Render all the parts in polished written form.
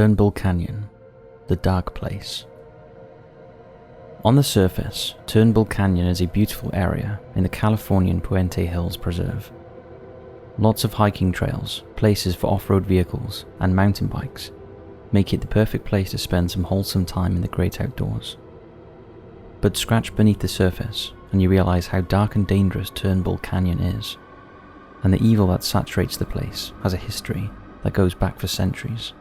Turnbull Canyon, the dark place. On the surface, Turnbull Canyon is a beautiful area in the Californian Puente Hills Preserve. Lots of hiking trails, places for off-road vehicles and mountain bikes make it the perfect place to spend some wholesome time in the great outdoors. But scratch beneath the surface and you realize how dark and dangerous Turnbull Canyon is, and the evil that saturates the place has a history that goes back for centuries.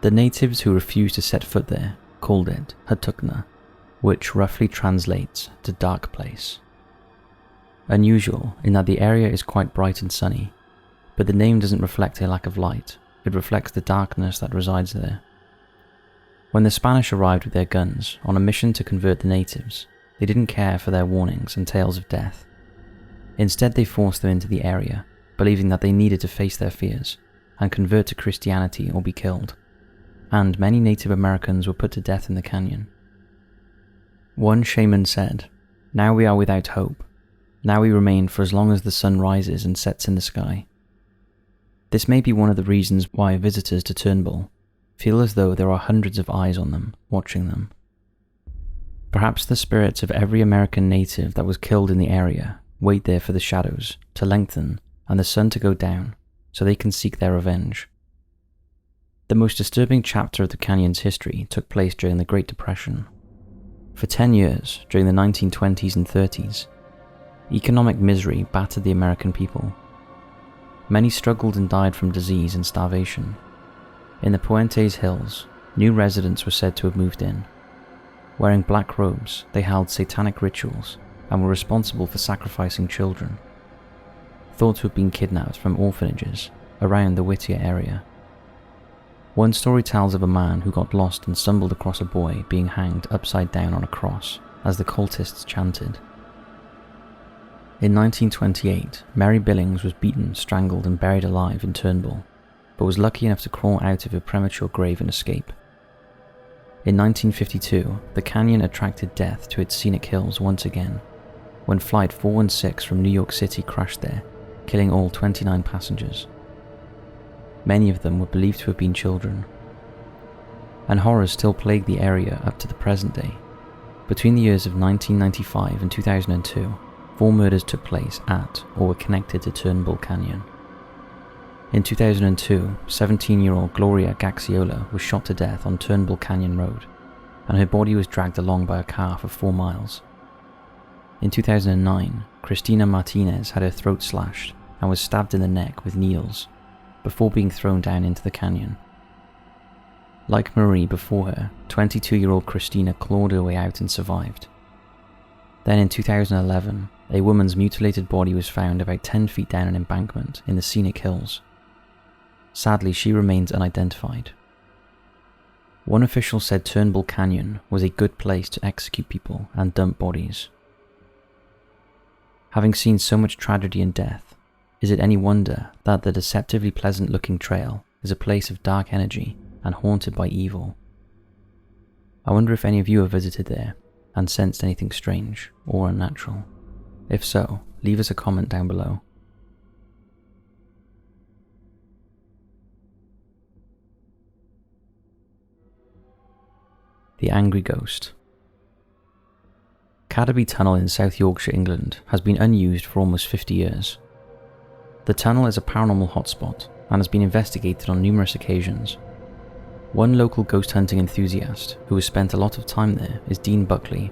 The natives who refused to set foot there called it Hatukna, which roughly translates to dark place. Unusual in that the area is quite bright and sunny, but the name doesn't reflect a lack of light, it reflects the darkness that resides there. When the Spanish arrived with their guns on a mission to convert the natives, they didn't care for their warnings and tales of death. Instead, they forced them into the area, believing that they needed to face their fears and convert to Christianity or be killed. And many Native Americans were put to death in the canyon. One shaman said, "Now we are without hope. Now we remain for as long as the sun rises and sets in the sky." This may be one of the reasons why visitors to Turnbull feel as though there are hundreds of eyes on them, watching them. Perhaps the spirits of every American native that was killed in the area wait there for the shadows to lengthen and the sun to go down so they can seek their revenge. The most disturbing chapter of the canyon's history took place during the Great Depression. For 10 years, during the 1920s and 30s, economic misery battered the American people. Many struggled and died from disease and starvation. In the Puentes Hills, new residents were said to have moved in. Wearing black robes, they held satanic rituals and were responsible for sacrificing children, thought to have been kidnapped from orphanages around the Whittier area. One story tells of a man who got lost and stumbled across a boy being hanged upside down on a cross as the cultists chanted. In 1928, Mary Billings was beaten, strangled and buried alive in Turnbull, but was lucky enough to crawl out of her premature grave and escape. In 1952, the canyon attracted death to its scenic hills once again, when Flight 416 from New York City crashed there, killing all 29 passengers. Many of them were believed to have been children. And horrors still plague the area up to the present day. Between the years of 1995 and 2002, 4 murders took place at or were connected to Turnbull Canyon. In 2002, 17-year-old Gloria Gaxiola was shot to death on Turnbull Canyon Road, and her body was dragged along by a car for 4 miles. In 2009, Cristina Martinez had her throat slashed and was stabbed in the neck with needles, before being thrown down into the canyon. Like Marie before her, 22-year-old Christina clawed her way out and survived. Then in 2011, a woman's mutilated body was found about 10 feet down an embankment in the scenic hills. Sadly, she remains unidentified. One official said Turnbull Canyon was a good place to execute people and dump bodies. Having seen so much tragedy and death, is it any wonder that the deceptively pleasant-looking trail is a place of dark energy and haunted by evil? I wonder if any of you have visited there and sensed anything strange or unnatural. If so, leave us a comment down below. The Angry Ghost. Cadderby Tunnel in South Yorkshire, England has been unused for almost 50 years. The tunnel is a paranormal hotspot and has been investigated on numerous occasions. One local ghost hunting enthusiast who has spent a lot of time there is Dean Buckley.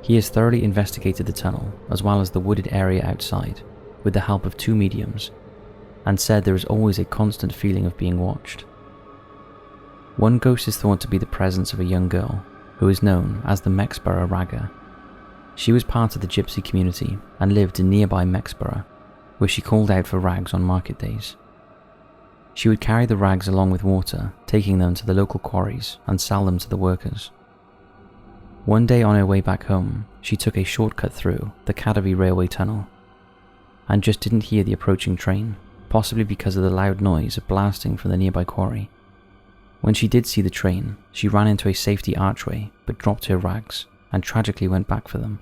He has thoroughly investigated the tunnel as well as the wooded area outside with the help of 2 mediums, and said there is always a constant feeling of being watched. One ghost is thought to be the presence of a young girl who is known as the Mexborough Ragga. She was part of the gypsy community and lived in nearby Mexborough, where she called out for rags on market days. She would carry the rags along with water, taking them to the local quarries and sell them to the workers. One day on her way back home, she took a shortcut through the Cadderby Railway Tunnel and just didn't hear the approaching train, possibly because of the loud noise of blasting from the nearby quarry. When she did see the train, she ran into a safety archway but dropped her rags and tragically went back for them.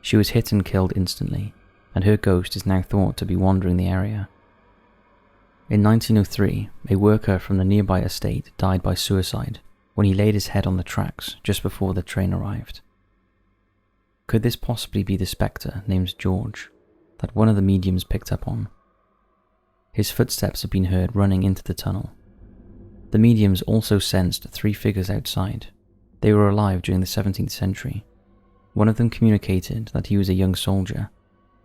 She was hit and killed instantly, and her ghost is now thought to be wandering the area. In 1903, a worker from the nearby estate died by suicide when he laid his head on the tracks just before the train arrived. Could this possibly be the spectre named George that one of the mediums picked up on? His footsteps had been heard running into the tunnel. The mediums also sensed 3 figures outside. They were alive during the 17th century. One of them communicated that he was a young soldier,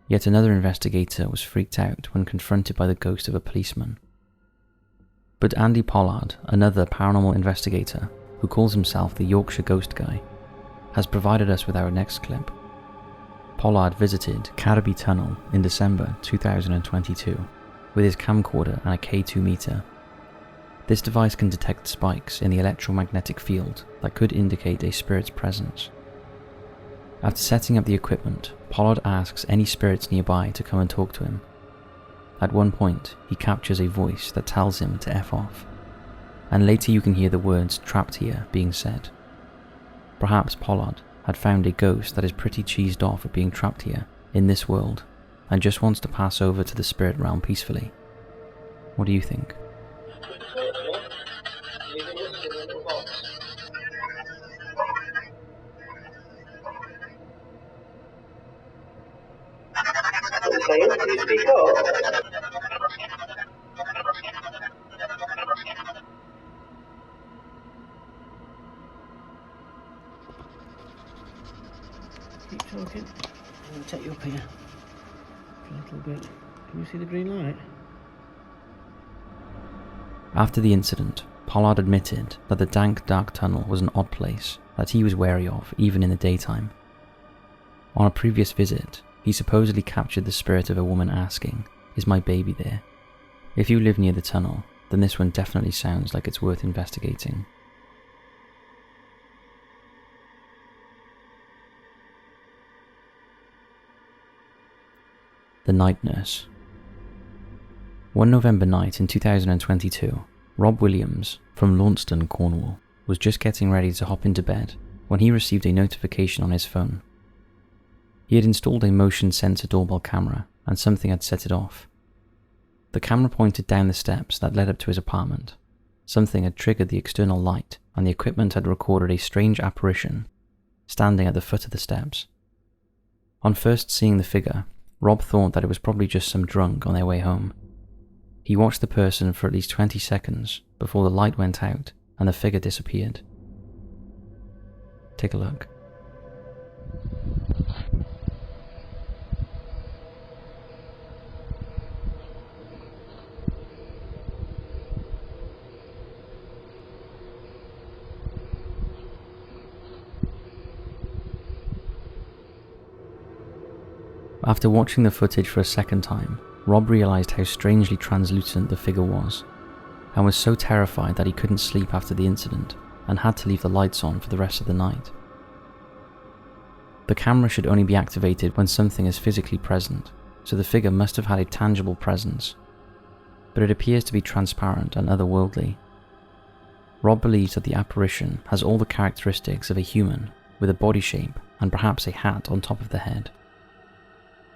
yet another investigator was freaked out when confronted by the ghost of a policeman. But Andy Pollard, another paranormal investigator who calls himself the Yorkshire Ghost Guy, has provided us with our next clip. Pollard visited Carnaby Tunnel in December 2022 with his camcorder and a K2 meter. This device can detect spikes in the electromagnetic field that could indicate a spirit's presence. After setting up the equipment, Pollard asks any spirits nearby to come and talk to him. At one point, he captures a voice that tells him to F off, and later you can hear the words "trapped here" being said. Perhaps Pollard had found a ghost that is pretty cheesed off at being trapped here in this world and just wants to pass over to the spirit realm peacefully. What do you think? Keep talking. I'm going to take you up here for a little bit. Can you see the green light? After the incident, Pollard admitted that the dank, dark tunnel was an odd place that he was wary of even in the daytime. On a previous visit, he supposedly captured the spirit of a woman asking, "Is my baby there?" If you live near the tunnel, then this one definitely sounds like it's worth investigating. The Night Nurse. One November night in 2022, Rob Williams from Launceston, Cornwall, was just getting ready to hop into bed when he received a notification on his phone. He had installed a motion sensor doorbell camera and something had set it off. The camera pointed down the steps that led up to his apartment. Something had triggered the external light and the equipment had recorded a strange apparition standing at the foot of the steps. On first seeing the figure, Rob thought that it was probably just some drunk on their way home. He watched the person for at least 20 seconds before the light went out and the figure disappeared. Take a look. After watching the footage for a second time, Rob realised how strangely translucent the figure was, and was so terrified that he couldn't sleep after the incident and had to leave the lights on for the rest of the night. The camera should only be activated when something is physically present, so the figure must have had a tangible presence, but it appears to be transparent and otherworldly. Rob believes that the apparition has all the characteristics of a human, with a body shape and perhaps a hat on top of the head.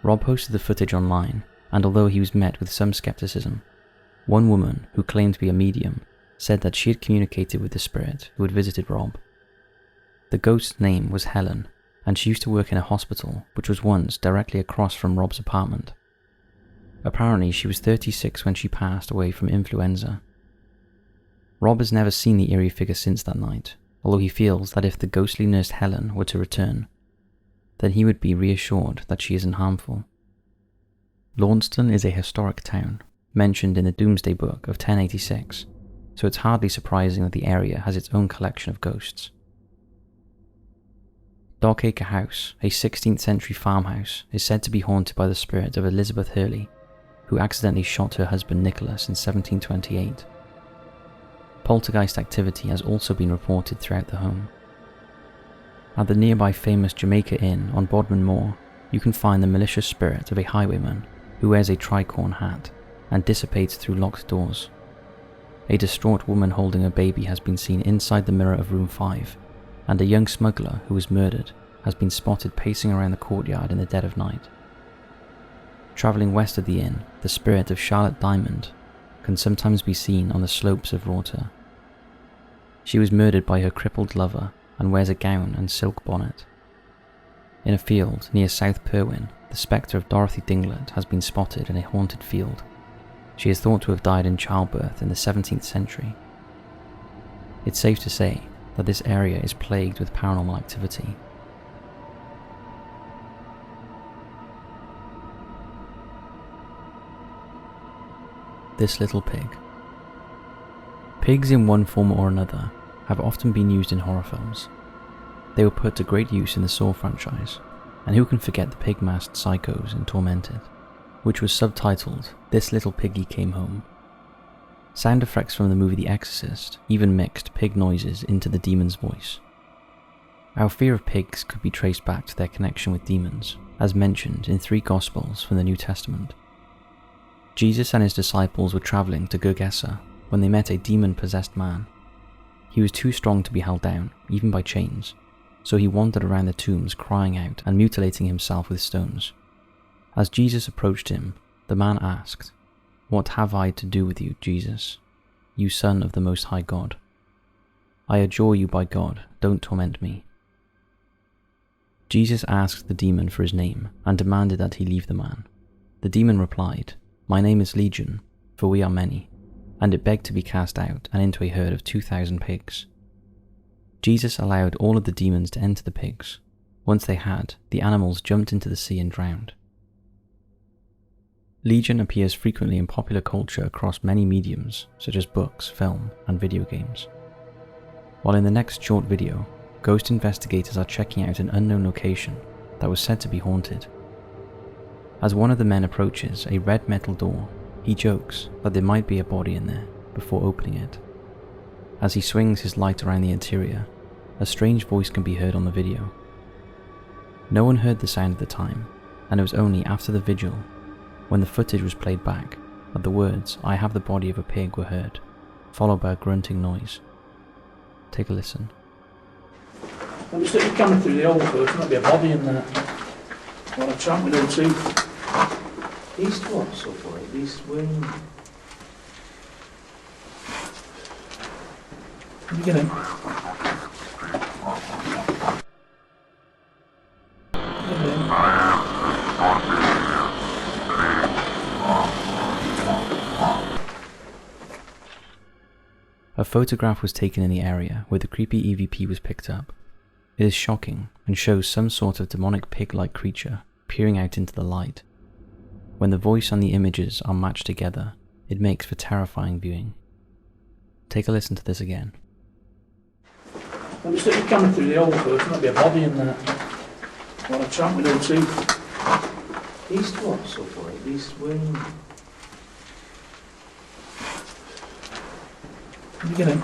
Rob posted the footage online, and although he was met with some skepticism, one woman who claimed to be a medium said that she had communicated with the spirit who had visited Rob. The ghost's name was Helen, and she used to work in a hospital which was once directly across from Rob's apartment. Apparently she was 36 when she passed away from influenza. Rob has never seen the eerie figure since that night, although he feels that if the ghostly nurse Helen were to return, then he would be reassured that she isn't harmful. Launceston is a historic town, mentioned in the Doomsday Book of 1086, so it's hardly surprising that the area has its own collection of ghosts. Dockacre House, a 16th century farmhouse, is said to be haunted by the spirit of Elizabeth Hurley, who accidentally shot her husband Nicholas in 1728. Poltergeist activity has also been reported throughout the home. At the nearby famous Jamaica Inn on Bodmin Moor, you can find the malicious spirit of a highwayman who wears a tricorn hat and dissipates through locked doors. A distraught woman holding a baby has been seen inside the mirror of room 5, and a young smuggler who was murdered has been spotted pacing around the courtyard in the dead of night. Travelling west of the inn, the spirit of Charlotte Diamond, can sometimes be seen on the slopes of Rorta. She was murdered by her crippled lover and wears a gown and silk bonnet. In a field near South Perwyn, the spectre of Dorothy Dinglet has been spotted in a haunted field. She is thought to have died in childbirth in the 17th century. It's safe to say that this area is plagued with paranormal activity. This little pig. Pigs in one form or another have often been used in horror films. They were put to great use in the Saw franchise, and who can forget the pig-masked psychos in Tormented, which was subtitled "This Little Piggy Came Home." Sound effects from the movie The Exorcist even mixed pig noises into the demon's voice. Our fear of pigs could be traced back to their connection with demons, as mentioned in 3 Gospels from the New Testament. Jesus and his disciples were travelling to Gergesa when they met a demon-possessed man. He was too strong to be held down, even by chains, so he wandered around the tombs crying out and mutilating himself with stones. As Jesus approached him, the man asked, "What have I to do with you, Jesus, you Son of the Most High God? I adjure you by God, don't torment me." Jesus asked the demon for his name and demanded that he leave the man. The demon replied, "My name is Legion, for we are many," and it begged to be cast out and into a herd of 2,000 pigs. Jesus allowed all of the demons to enter the pigs. Once they had, the animals jumped into the sea and drowned. Legion appears frequently in popular culture across many mediums, such as books, film, and video games. While in the next short video, ghost investigators are checking out an unknown location that was said to be haunted. As one of the men approaches a red metal door, he jokes that there might be a body in there before opening it. As he swings his light around the interior, a strange voice can be heard on the video. No one heard the sound at the time, and it was only after the vigil, when the footage was played back, that the words, "I have the body of a pig" were heard, followed by a grunting noise. Take a listen. Let me stick your camera through the hole first, there might be a body in there. What a chap with no tooth. East what, so far? East wind. Can you get him? A photograph was taken in the area where the creepy EVP was picked up. It is shocking and shows some sort of demonic pig-like creature peering out into the light. When the voice and the images are matched together, it makes for terrifying viewing. Take a listen to this again. Let me stick your camera through the hole first, there might be a body in there. What a chap with no tooth. East what, so far? East wind. Can you get him?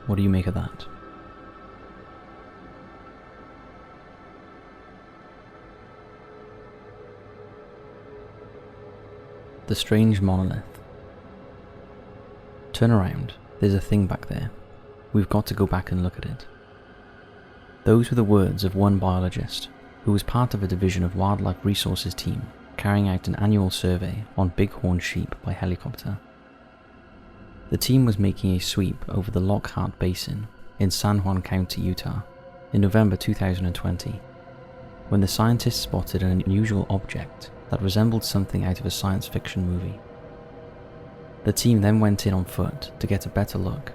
What do you make of that? The Strange Monolith. Turn around, there's a thing back there. We've got to go back and look at it. Those were the words of one biologist who was part of a division of Wildlife Resources team carrying out an annual survey on bighorn sheep by helicopter. The team was making a sweep over the Lockhart Basin in San Juan County, Utah, in November 2020, when the scientists spotted an unusual object that resembled something out of a science fiction movie. The team then went in on foot to get a better look,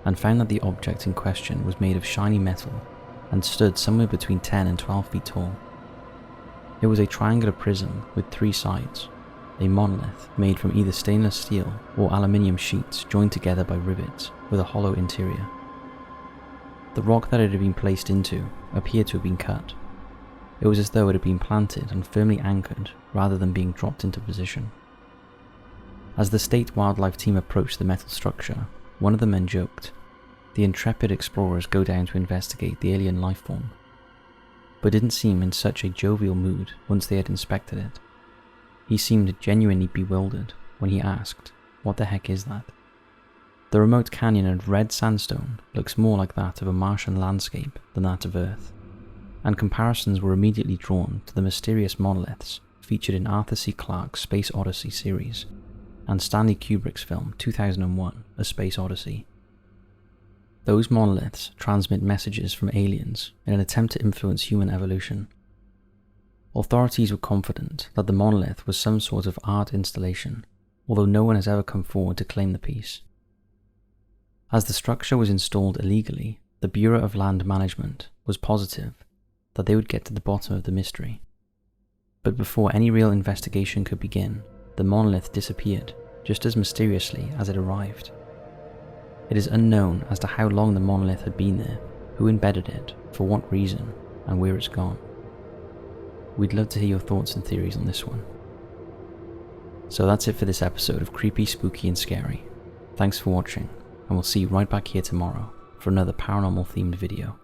and found that the object in question was made of shiny metal and stood somewhere between 10 and 12 feet tall. It was a triangular prism with 3 sides, a monolith made from either stainless steel or aluminium sheets joined together by rivets with a hollow interior. The rock that it had been placed into appeared to have been cut. It was as though it had been planted and firmly anchored rather than being dropped into position. As the state wildlife team approached the metal structure, one of the men joked, "The intrepid explorers go down to investigate the alien life form," but didn't seem in such a jovial mood once they had inspected it. He seemed genuinely bewildered when he asked, "What the heck is that?" The remote canyon of red sandstone looks more like that of a Martian landscape than that of Earth, and comparisons were immediately drawn to the mysterious monoliths featured in Arthur C. Clarke's Space Odyssey series and Stanley Kubrick's film 2001: A Space Odyssey. Those monoliths transmit messages from aliens in an attempt to influence human evolution. Authorities were confident that the monolith was some sort of art installation, although no one has ever come forward to claim the piece. As the structure was installed illegally, the Bureau of Land Management was positive that they would get to the bottom of the mystery. But before any real investigation could begin, the monolith disappeared, just as mysteriously as it arrived. It is unknown as to how long the monolith had been there, who embedded it, for what reason, and where it's gone. We'd love to hear your thoughts and theories on this one. So that's it for this episode of Creepy, Spooky and Scary. Thanks for watching, and we'll see you right back here tomorrow for another paranormal themed video.